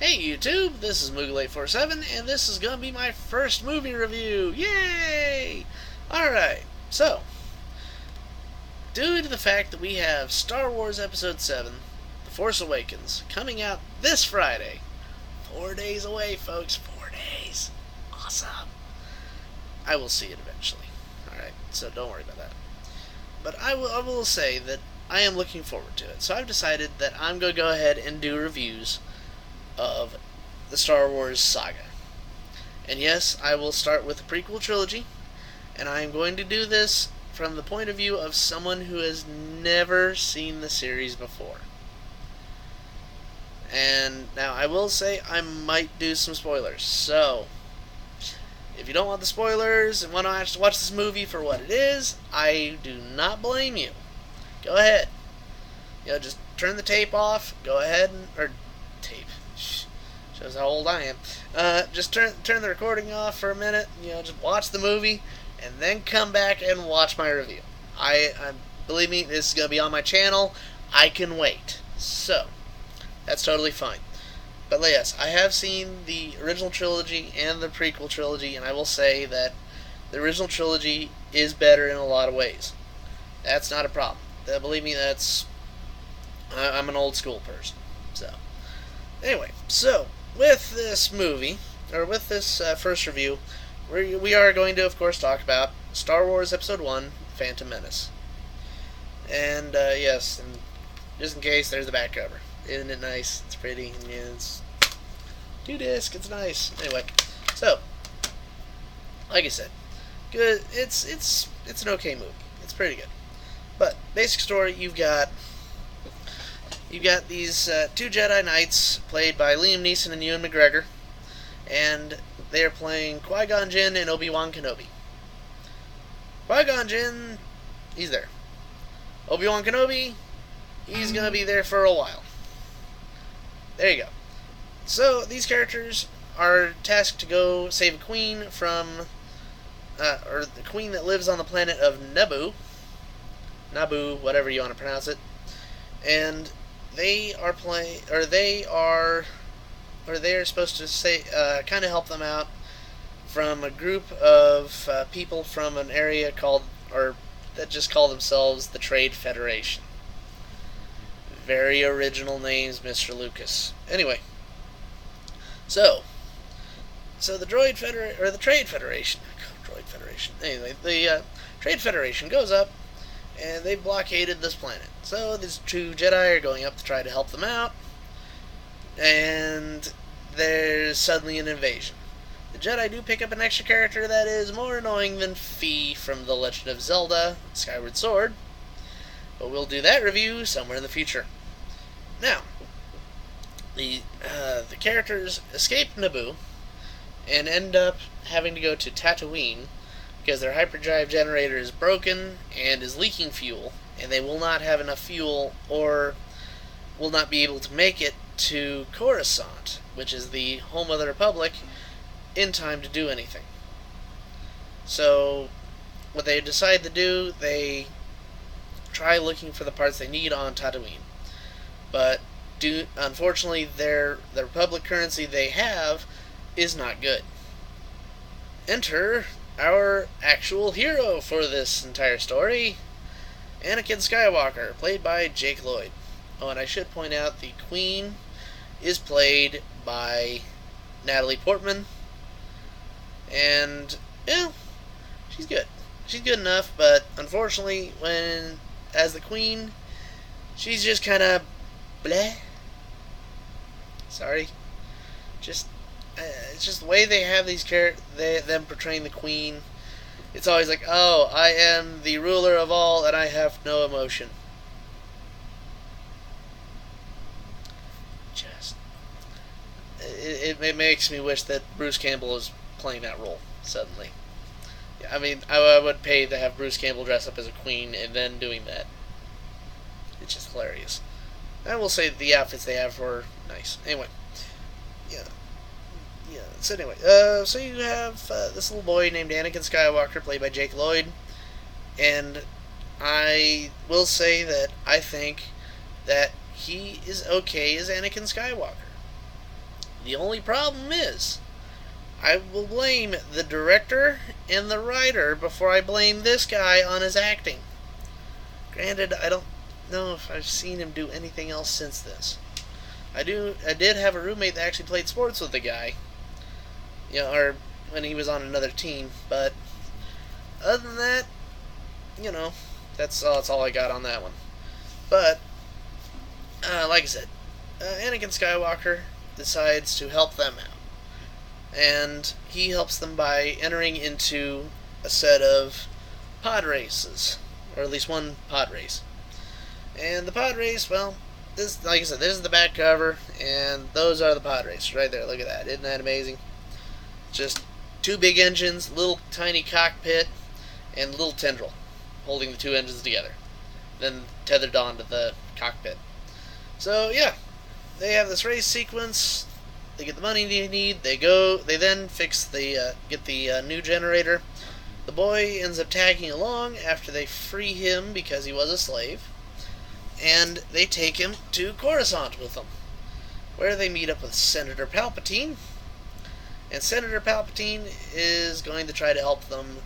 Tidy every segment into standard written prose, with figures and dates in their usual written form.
Hey YouTube, this is Moogle847, and this is gonna be my first movie review! Yay! Alright, so, due to the fact that we have Star Wars Episode 7, The Force Awakens, coming out this Friday, 4 days away, folks, 4 days! Awesome! I will see it eventually. Alright, so don't worry about that. But I will say that I am looking forward to it, so I've decided that I'm gonna go ahead and do reviews of the Star Wars saga. And yes, I will start with the prequel trilogy, and I am going to do this from the point of view of someone who has never seen the series before. And now I will say I might do some spoilers, so if you don't want the spoilers and want to actually watch this movie for what it is, I do not blame you. Go ahead. Just turn the tape off, go ahead or tape. Shows how old I am. Just turn the recording off for a minute. Just watch the movie, and then come back and watch my review. I believe me, this is gonna be on my channel. I can wait, so that's totally fine. But yes, I have seen the original trilogy and the prequel trilogy, and I will say that the original trilogy is better in a lot of ways. That's not a problem. Believe me, I'm an old school person. So anyway, so with this movie, or with this first review, we are going to, of course, talk about Star Wars Episode 1, Phantom Menace. And, yes, and just in case, there's the back cover. Isn't it nice? It's pretty. Yeah, it's 2-disc. It's nice. Anyway, so, like I said, good. It's an okay movie. It's pretty good. But, basic story, you've got these two Jedi Knights played by Liam Neeson and Ewan McGregor, and they are playing Qui-Gon Jinn and Obi-Wan Kenobi. Qui-Gon Jinn, he's there. Obi-Wan Kenobi, he's going to be there for a while. There you go. So, these characters are tasked to go save a queen from, or the queen that lives on the planet of Naboo, whatever you want to pronounce it, and they are supposed to say, kind of help them out from a group of people from an area that just call themselves the Trade Federation. Very original names, Mr. Lucas. Anyway, so the Trade Federation. Anyway, the Trade Federation goes up, and they've blockaded this planet. So these two Jedi are going up to try to help them out, and there's suddenly an invasion. The Jedi do pick up an extra character that is more annoying than Fi from The Legend of Zelda Skyward Sword, but we'll do that review somewhere in the future. Now, the characters escape Naboo and end up having to go to Tatooine because their hyperdrive generator is broken and is leaking fuel, and they will not have enough fuel or will not be able to make it to Coruscant, which is the home of the Republic, in time to do anything. So what they decide to do, they try looking for the parts they need on Tatooine. But unfortunately, the Republic currency they have is not good. Enter our actual hero for this entire story, Anakin Skywalker, played by Jake Lloyd. Oh, and I should point out the Queen is played by Natalie Portman, and she's good. She's good enough, but unfortunately, as the Queen, she's just kind of bleh. Sorry, it's just the way they have these them portraying the Queen. It's always like, oh, I am the ruler of all, and I have no emotion. It makes me wish that Bruce Campbell is playing that role suddenly. Yeah, I mean, I would pay to have Bruce Campbell dress up as a queen and then doing that. It's just hilarious. I will say the outfits they have were nice. Anyway, yeah. So anyway, so you have this little boy named Anakin Skywalker, played by Jake Lloyd, and I will say that I think that he is okay as Anakin Skywalker. The only problem is, I will blame the director and the writer before I blame this guy on his acting. Granted, I don't know if I've seen him do anything else since this. I did have a roommate that actually played sports with the guy, or when he was on another team. But other than that, that's all I got on that one. But like I said, Anakin Skywalker decides to help them out, and he helps them by entering into a set of pod races, or at least one pod race. And the pod race, well, this, like I said, this is the back cover, and those are the pod races right there. Look at that. Isn't that amazing? Just two big engines, little tiny cockpit, and little tendril holding the two engines together, then tethered onto the cockpit. So yeah, they have this race sequence. They get the money they need. They then fix get the new generator. The boy ends up tagging along after they free him because he was a slave, and they take him to Coruscant with them, where they meet up with Senator Palpatine. And Senator Palpatine is going to try to help them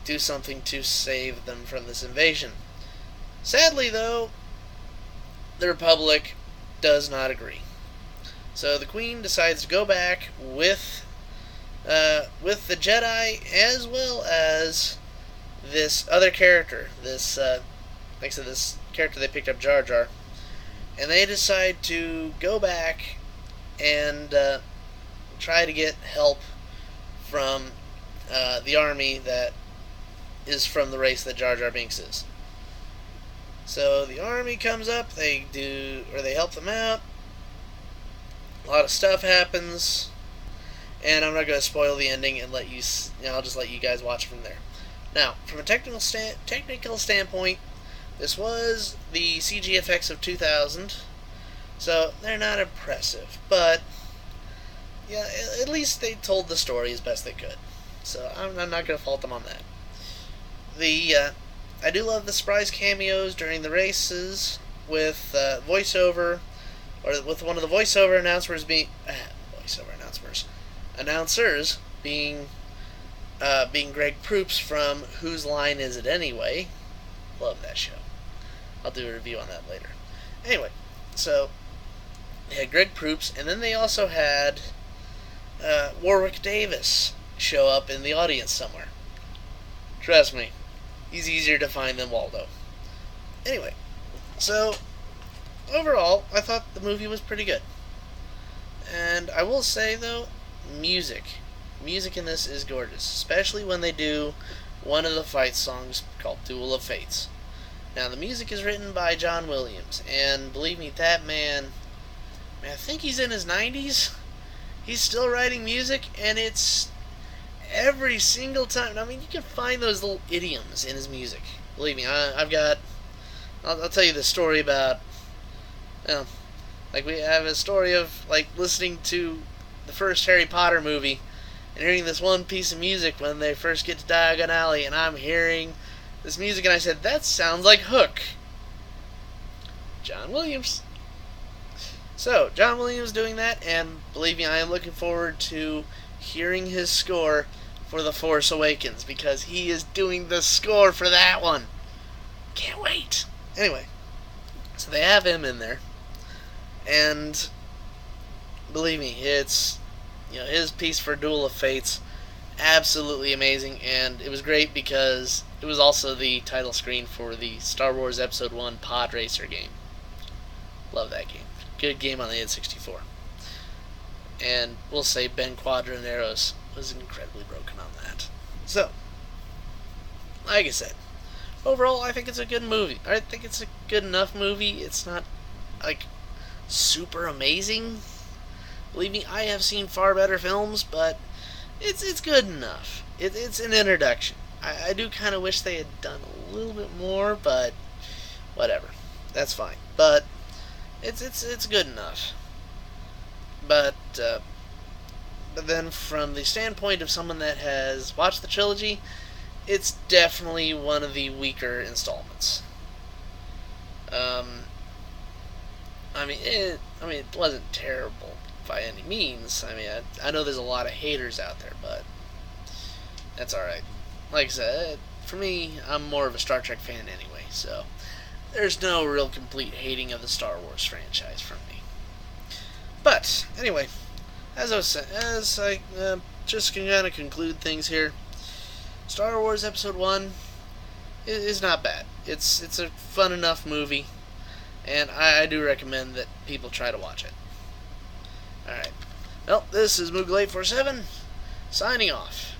do something to save them from this invasion. Sadly, though, the Republic does not agree. So the Queen decides to go back with the Jedi, as well as this other character, this like I said, this character they picked up, Jar Jar, and they decide to go back and try to get help from the army that is from the race that Jar Jar Binks is. So the army comes up, they help them out. A lot of stuff happens, and I'm not going to spoil the ending and I'll just let you guys watch from there. Now, from a technical standpoint, this was the CG effects of 2000, so they're not impressive, but yeah, at least they told the story as best they could. So I'm not going to fault them on that. I do love the surprise cameos during the races with voiceover, or with one of the voiceover announcers being Greg Proops from Whose Line Is It Anyway? Love that show. I'll do a review on that later. Anyway, so they had Greg Proops, and then they also had Warwick Davis show up in the audience somewhere. Trust me, he's easier to find than Waldo. Anyway, so overall, I thought the movie was pretty good. And I will say, though, music in this is gorgeous, especially when they do one of the fight songs called Duel of Fates. Now, the music is written by John Williams, and believe me, that man, I think he's in his 90s. He's still writing music, and it's every single time. I mean, you can find those little idioms in his music. Believe me, I'll tell you the story about, like we have a story of like listening to the first Harry Potter movie and hearing this one piece of music when they first get to Diagon Alley, and I'm hearing this music and I said, that sounds like Hook. John Williams. So, John Williams doing that, and believe me, I am looking forward to hearing his score for The Force Awakens, because he is doing the score for that one. Can't wait. Anyway, so they have him in there, and believe me, it's, his piece for Duel of Fates, absolutely amazing, and it was great because it was also the title screen for the Star Wars Episode 1 Pod Racer game. Love that game. Good game on the N64. And we'll say Ben Quadraneros was incredibly broken on that. So, like I said, overall I think it's a good movie. I think it's a good enough movie. It's not, like, super amazing. Believe me, I have seen far better films, but it's good enough. It's an introduction. I do kind of wish they had done a little bit more, but whatever. That's fine. But it's good enough. But then from the standpoint of someone that has watched the trilogy, it's definitely one of the weaker installments. It wasn't terrible. by any means. I mean, I know there's a lot of haters out there, but that's alright. Like I said, for me, I'm more of a Star Trek fan anyway, so there's no real complete hating of the Star Wars franchise from me. But, anyway, as I just can kind of conclude things here, Star Wars Episode 1 is not bad. It's a fun enough movie, and I do recommend that people try to watch it. Alright. Well, this is Moogle847, signing off.